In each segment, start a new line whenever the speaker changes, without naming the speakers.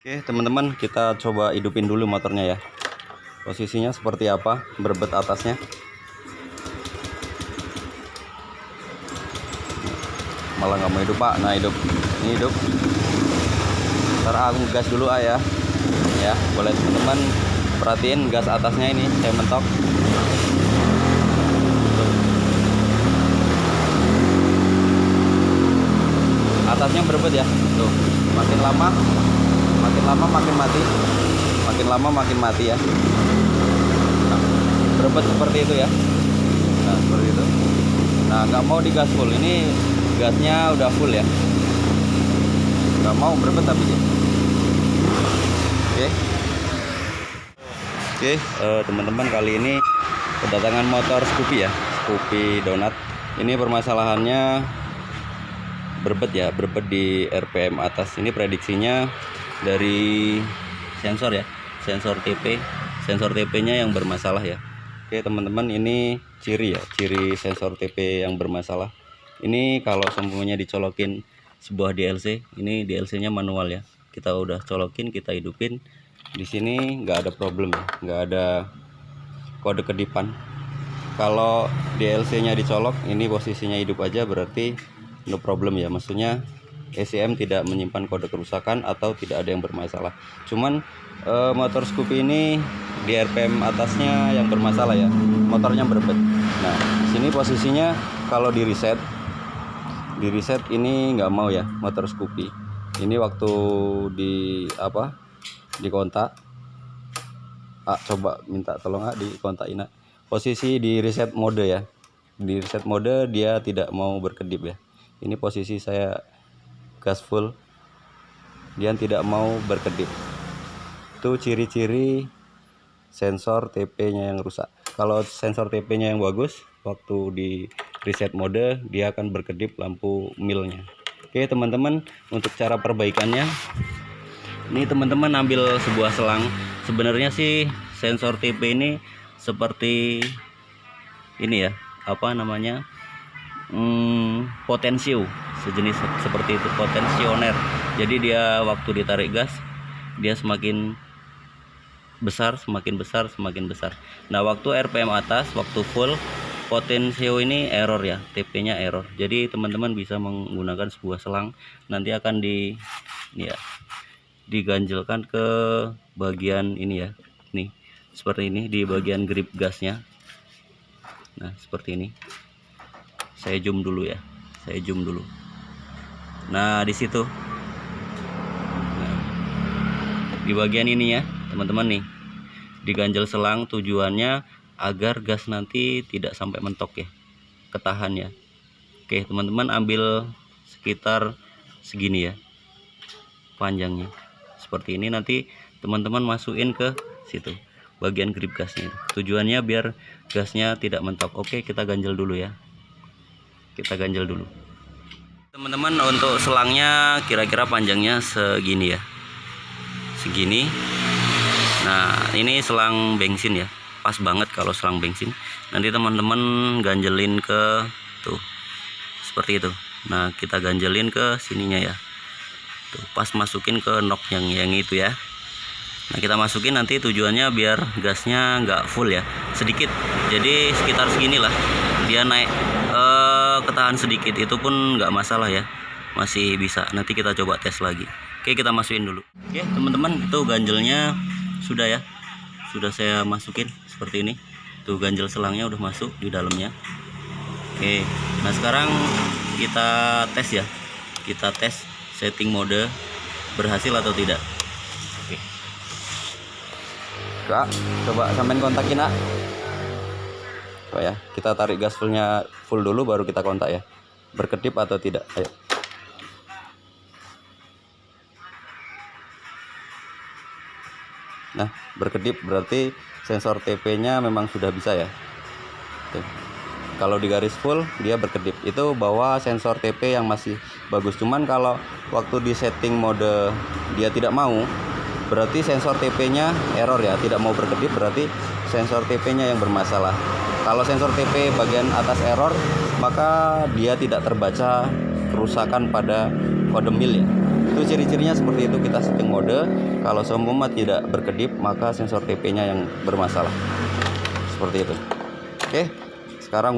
Oke teman-teman, kita coba hidupin dulu motornya ya. Posisinya seperti apa, berbet atasnya. Malah nggak mau hidup pak. Nah hidup, ini hidup. Ntar aku gas dulu ya. Ya boleh teman-teman perhatiin gas atasnya ini saya mentok. Tuh. Atasnya berbet ya. Tuh makin lama makin mati, makin lama makin mati ya. Nah, berbet seperti itu ya. Nah seperti itu. Nah nggak mau digas full, ini gasnya udah full ya, nggak mau berbet tapi dia. Oke, teman-teman, kali ini kedatangan motor Scoopy ya, Scoopy Donat. Ini permasalahannya berbet ya, berbet di RPM atas. Ini prediksinya dari sensor ya, sensor TP nya yang bermasalah ya. Oke teman-teman, ini ciri ya, ciri sensor TP yang bermasalah. Ini kalau semuanya dicolokin sebuah DLC, ini DLC nya manual ya, kita udah colokin, kita hidupin di sini nggak ada problem ya, nggak ada kode kedipan. Kalau DLC nya dicolok, ini posisinya hidup aja, berarti no problem ya, maksudnya ECM tidak menyimpan kode kerusakan atau tidak ada yang bermasalah. Cuman motor Scoopy ini di RPM atasnya yang bermasalah ya, motornya berbet. Nah sini posisinya kalau di reset ini nggak mau ya motor Scoopy. Ini waktu di kontak, coba minta tolong di kontakin posisi di reset mode ya. Di reset mode dia tidak mau berkedip ya. Ini posisi saya gas full, dia tidak mau berkedip. Itu ciri-ciri sensor TP nya yang rusak. Kalau sensor TP nya yang bagus, waktu di reset mode dia akan berkedip lampu milnya. Oke teman-teman, untuk cara perbaikannya, ini teman-teman ambil sebuah selang. Sebenarnya sih sensor TP ini seperti ini ya, apa namanya, potensio, sejenis seperti itu, potensioner. Jadi dia waktu ditarik gas, dia semakin besar, semakin besar, semakin besar. Nah waktu RPM atas, waktu full, potensio ini error ya, TP nya error. Jadi teman-teman bisa menggunakan sebuah selang, nanti akan diganjelkan ke bagian ini ya, nih seperti ini, di bagian grip gasnya. Nah seperti ini, saya zoom dulu ya, saya zoom dulu. Nah di situ, nah, di bagian ini ya teman-teman, nih diganjel selang, tujuannya agar gas nanti tidak sampai mentok ya, ketahan ya. Oke teman-teman, ambil sekitar segini ya panjangnya, seperti ini. Nanti teman-teman masukin ke situ bagian grip gasnya, tujuannya biar gasnya tidak mentok. Oke, kita ganjel dulu ya, kita ganjel dulu teman-teman. Untuk selangnya kira-kira panjangnya segini ya, segini. Nah ini selang bensin ya, pas banget kalau selang bensin. Nanti teman-teman ganjelin ke tuh seperti itu. Nah kita ganjelin ke sininya ya, tuh pas masukin ke nok yang itu ya. Nah kita masukin, nanti tujuannya biar gasnya nggak full ya, sedikit, jadi sekitar segini lah, dia naik ketahan sedikit, itu pun nggak masalah ya, masih bisa. Nanti kita coba tes lagi. Oke kita masukin dulu. Oke teman-teman, itu ganjelnya sudah ya, sudah saya masukin seperti ini. Tuh ganjel selangnya udah masuk di dalamnya. Oke, nah sekarang kita tes ya, kita tes setting mode berhasil atau tidak. Oke Kak, coba sampein kontakin nak. Coba ya, kita tarik gas fullnya full dulu, baru kita kontak ya, berkedip atau tidak. Ayo. Nah berkedip berarti sensor TP nya memang sudah bisa ya. Tuh. Kalau di garis full dia berkedip, itu bahwa sensor TP yang masih bagus. Cuman kalau waktu di setting mode dia tidak mau, berarti sensor TP nya error ya, tidak mau berkedip, berarti sensor TP nya yang bermasalah. Kalau sensor TP bagian atas error, maka dia tidak terbaca kerusakan pada kode mil ya. Itu Untuk ciri-cirinya seperti itu, kita setting mode. Kalau seumpama tidak berkedip, maka sensor TP-nya yang bermasalah. Seperti itu. Oke, sekarang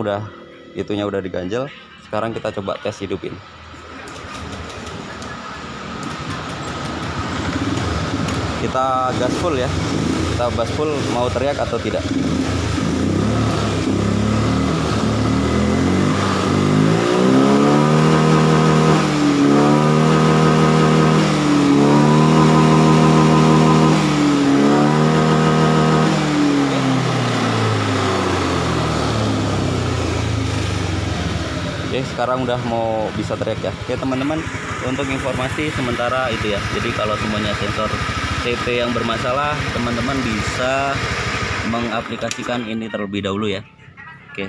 itunya udah diganjel. Sekarang kita coba tes hidupin. Kita gas full ya. Kita gas full, mau teriak atau tidak. Oke, sekarang udah mau bisa teriak ya. Oke teman-teman, untuk informasi sementara itu ya. Jadi kalau semuanya sensor TP yang bermasalah, teman-teman bisa mengaplikasikan ini terlebih dahulu ya. Oke,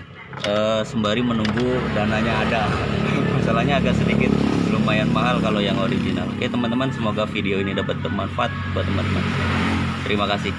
sembari menunggu dananya ada. Masalahnya agak sedikit lumayan mahal kalau yang original. Oke teman-teman, semoga video ini dapat bermanfaat buat teman-teman. Terima kasih.